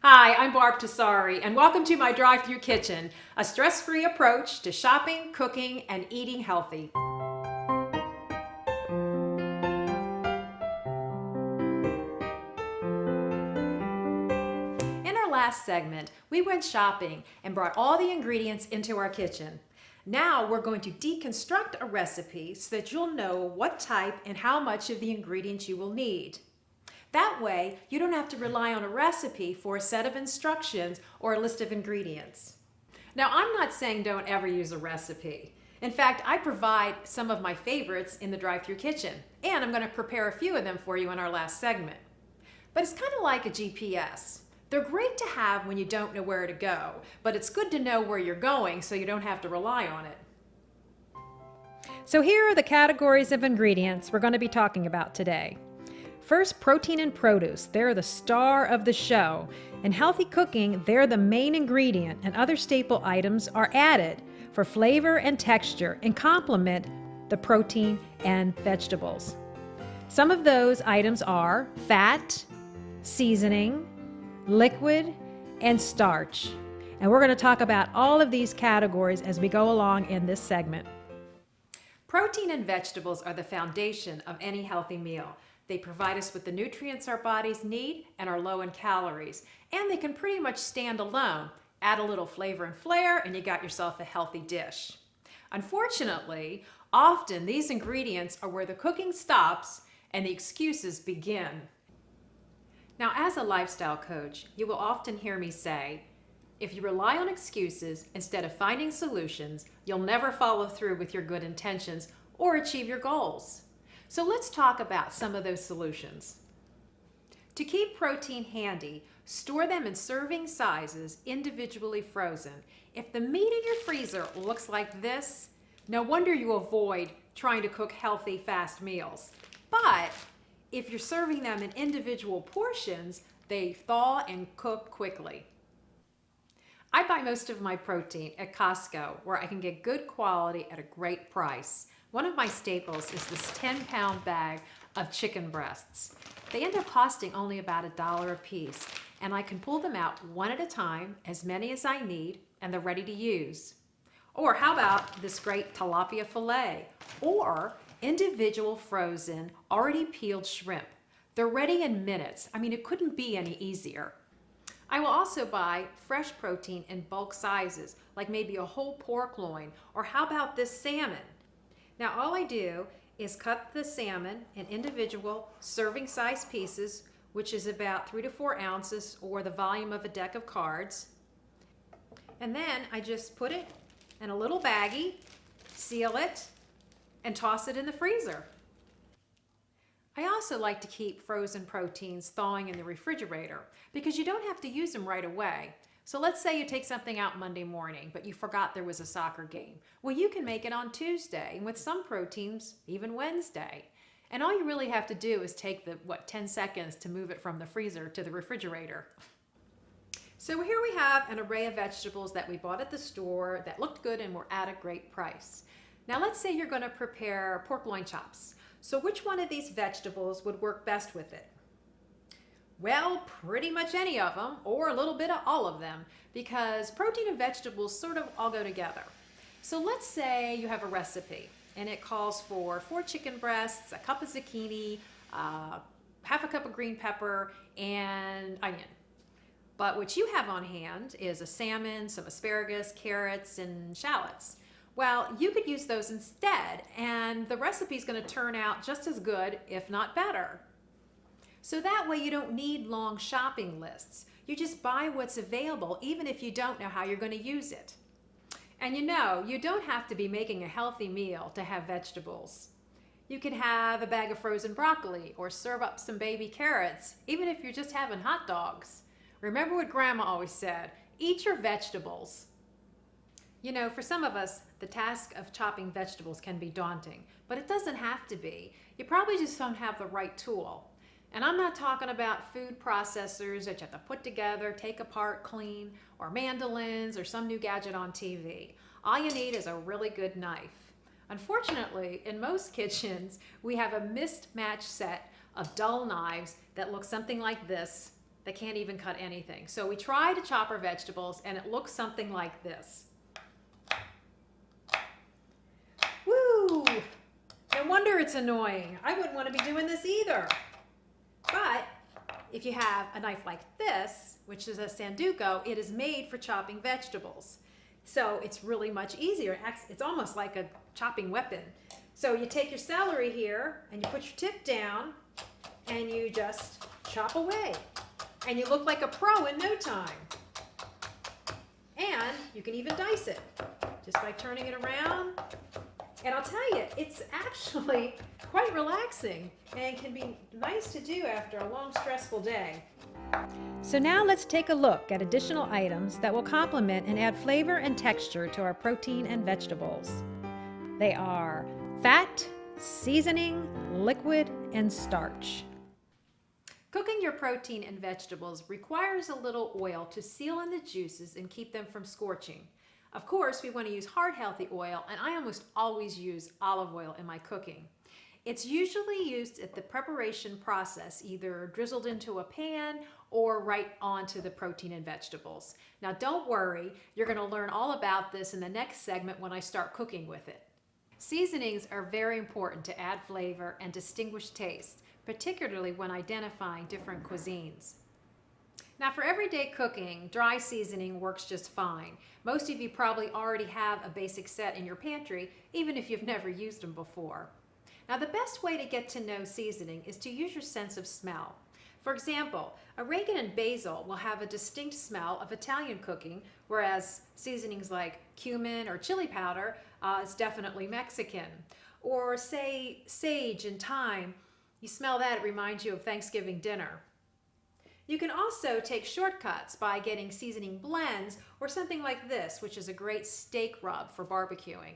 Hi, I'm Barb Tessari, and welcome to my Drive-Thru Kitchen, a stress-free approach to shopping, cooking, and eating healthy. In our last segment, we went shopping and brought all the ingredients into our kitchen. Now we're going to deconstruct a recipe so that you'll know what type and how much of the ingredients you will need. That way, you don't have to rely on a recipe for a set of instructions or a list of ingredients. Now, I'm not saying don't ever use a recipe. In fact, I provide some of my favorites in the Drive-Thru Kitchen, and I'm going to prepare a few of them for you in our last segment. But it's kind of like a GPS. They're great to have when you don't know where to go, but it's good to know where you're going so you don't have to rely on it. So here are the categories of ingredients we're going to be talking about today. First, protein and produce. They're the star of the show. In healthy cooking, they're the main ingredient, and other staple items are added for flavor and texture and complement the protein and vegetables. Some of those items are fat, seasoning, liquid, and starch. And we're going to talk about all of these categories as we go along in this segment. Protein and vegetables are the foundation of any healthy meal. They provide us with the nutrients our bodies need and are low in calories. And they can pretty much stand alone. Add a little flavor and flair and you got yourself a healthy dish. Unfortunately, often these ingredients are where the cooking stops and the excuses begin. Now, as a lifestyle coach, you will often hear me say, if you rely on excuses instead of finding solutions, you'll never follow through with your good intentions or achieve your goals. So let's talk about some of those solutions. To keep protein handy, store them in serving sizes, individually frozen. If the meat in your freezer looks like this, no wonder you avoid trying to cook healthy, fast meals. But if you're serving them in individual portions, they thaw and cook quickly. I buy most of my protein at Costco, where I can get good quality at a great price. One of my staples is this 10-pound bag of chicken breasts. They end up costing only about $1 a piece, and I can pull them out one at a time, as many as I need, and they're ready to use. Or how about this great tilapia fillet, or individual frozen, already peeled shrimp. They're ready in minutes. I mean, it couldn't be any easier. I will also buy fresh protein in bulk sizes, like maybe a whole pork loin, or how about this salmon? Now all I do is cut the salmon in individual serving size pieces, which is about 3 to 4 ounces or the volume of a deck of cards. And then I just put it in a little baggie, seal it, and toss it in the freezer. I also like to keep frozen proteins thawing in the refrigerator because you don't have to use them right away. So let's say you take something out Monday morning, but you forgot there was a soccer game. Well, you can make it on Tuesday, and with some proteins, even Wednesday. And all you really have to do is take the, 10 seconds to move it from the freezer to the refrigerator. So here we have an array of vegetables that we bought at the store that looked good and were at a great price. Now let's say you're going to prepare pork loin chops. So which one of these vegetables would work best with it? Well, pretty much any of them, or a little bit of all of them, because protein and vegetables sort of all go together. So let's say you have a recipe, and it calls for 4 chicken breasts, a cup of zucchini, half a cup of green pepper, and onion. But what you have on hand is a salmon, some asparagus, carrots, and shallots. Well, you could use those instead, and the recipe is going to turn out just as good, if not better. So that way you don't need long shopping lists. You just buy what's available, even if you don't know how you're going to use it. And you know, you don't have to be making a healthy meal to have vegetables. You can have a bag of frozen broccoli or serve up some baby carrots, even if you're just having hot dogs. Remember what Grandma always said, eat your vegetables. You know, for some of us, the task of chopping vegetables can be daunting, but it doesn't have to be. You probably just don't have the right tool. And I'm not talking about food processors that you have to put together, take apart, clean, or mandolins, or some new gadget on TV. All you need is a really good knife. Unfortunately, in most kitchens, we have a mismatched set of dull knives that look something like this, They can't even cut anything. So we try to chop our vegetables and it looks something like this. Woo! No wonder it's annoying. I wouldn't want to be doing this either. But if you have a knife like this, which is a Sanduko, it is made for chopping vegetables. So it's really much easier. It's almost like a chopping weapon. So you take your celery here and you put your tip down and you just chop away. And you look like a pro in no time. And you can even dice it just by turning it around. And I'll tell you, it's actually quite relaxing and can be nice to do after a long, stressful day. So now let's take a look at additional items that will complement and add flavor and texture to our protein and vegetables. They are fat, seasoning, liquid, and starch. Cooking your protein and vegetables requires a little oil to seal in the juices and keep them from scorching. Of course, we want to use heart healthy oil, and I almost always use olive oil in my cooking. It's usually used at the preparation process, either drizzled into a pan or right onto the protein and vegetables. Now don't worry, you're going to learn all about this in the next segment when I start cooking with it. Seasonings are very important to add flavor and distinguish taste, particularly when identifying different cuisines. Now for everyday cooking, dry seasoning works just fine. Most of you probably already have a basic set in your pantry, even if you've never used them before. Now the best way to get to know seasoning is to use your sense of smell. For example, oregano and basil will have a distinct smell of Italian cooking, whereas seasonings like cumin or chili powder is definitely Mexican. Or say sage and thyme, you smell that, it reminds you of Thanksgiving dinner. You can also take shortcuts by getting seasoning blends or something like this, which is a great steak rub for barbecuing.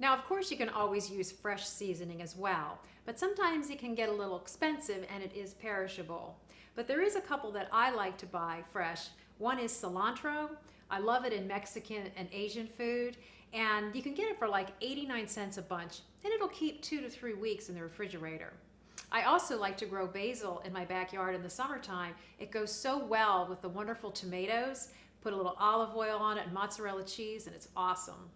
Now, of course, you can always use fresh seasoning as well, but sometimes it can get a little expensive and it is perishable. But there is a couple that I like to buy fresh. One is cilantro. I love it in Mexican and Asian food, and you can get it for like 89 cents a bunch, and it'll keep 2 to 3 weeks in the refrigerator. I also like to grow basil in my backyard in the summertime. It goes so well with the wonderful tomatoes. Put a little olive oil on it and mozzarella cheese, and it's awesome.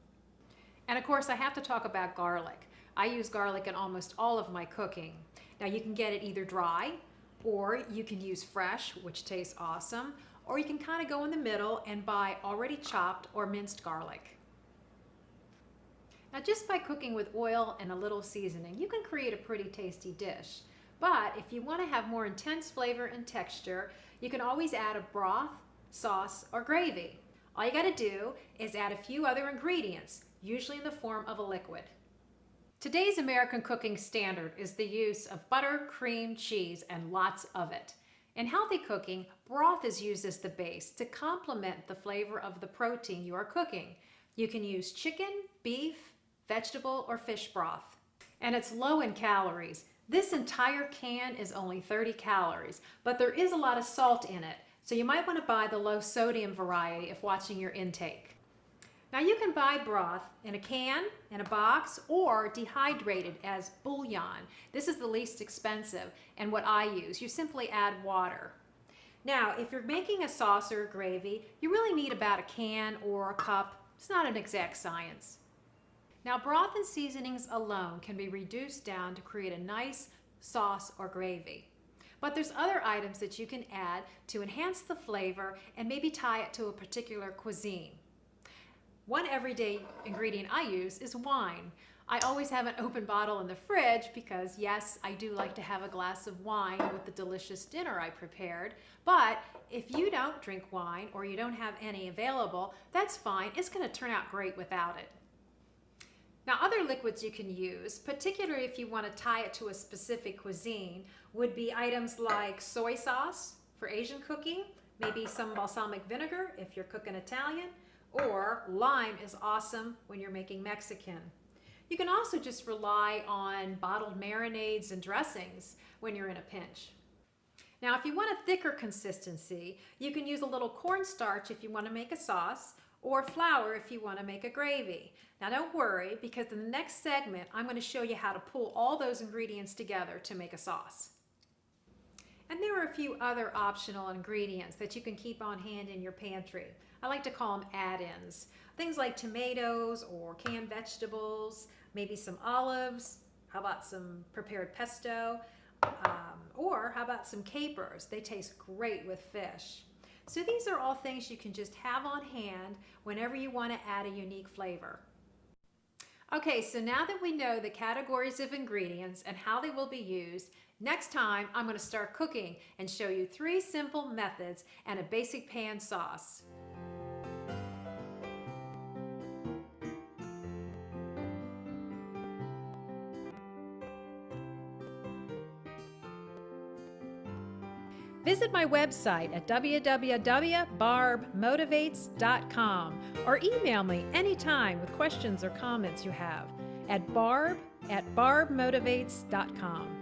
And of course, I have to talk about garlic. I use garlic in almost all of my cooking. Now you can get it either dry, or you can use fresh, which tastes awesome, or you can kind of go in the middle and buy already chopped or minced garlic. Now just by cooking with oil and a little seasoning, you can create a pretty tasty dish. But if you want to have more intense flavor and texture, you can always add a broth, sauce, or gravy. All you got to do is add a few other ingredients, usually in the form of a liquid. Today's American cooking standard is the use of butter, cream, cheese, and lots of it. In healthy cooking, broth is used as the base to complement the flavor of the protein you are cooking. You can use chicken, beef, vegetable, or fish broth. And it's low in calories. This entire can is only 30 calories, but there is a lot of salt in it, so you might want to buy the low sodium variety if watching your intake. Now you can buy broth in a can, in a box, or dehydrated as bouillon. This is the least expensive and what I use. You simply add water. Now, if you're making a sauce or a gravy, you really need about a can or a cup. It's not an exact science. Now, broth and seasonings alone can be reduced down to create a nice sauce or gravy. But there's other items that you can add to enhance the flavor and maybe tie it to a particular cuisine. One everyday ingredient I use is wine. I always have an open bottle in the fridge because, yes, I do like to have a glass of wine with the delicious dinner I prepared. But if you don't drink wine or you don't have any available, that's fine. It's going to turn out great without it. Now, other liquids you can use, particularly if you want to tie it to a specific cuisine, would be items like soy sauce for Asian cooking, maybe some balsamic vinegar if you're cooking Italian, or lime is awesome when you're making Mexican. You can also just rely on bottled marinades and dressings when you're in a pinch. Now, if you want a thicker consistency, you can use a little cornstarch if you want to make a sauce, or flour if you want to make a gravy. Now don't worry, because in the next segment, I'm going to show you how to pull all those ingredients together to make a sauce. And there are a few other optional ingredients that you can keep on hand in your pantry. I like to call them add-ins. Things like tomatoes or canned vegetables, maybe some olives. How about some prepared pesto? Or how about some capers? They taste great with fish. So these are all things you can just have on hand whenever you want to add a unique flavor. Okay, so now that we know the categories of ingredients and how they will be used, next time I'm going to start cooking and show you 3 simple methods and a basic pan sauce. Visit my website at www.barbmotivates.com or email me anytime with questions or comments you have at barb@barbmotivates.com.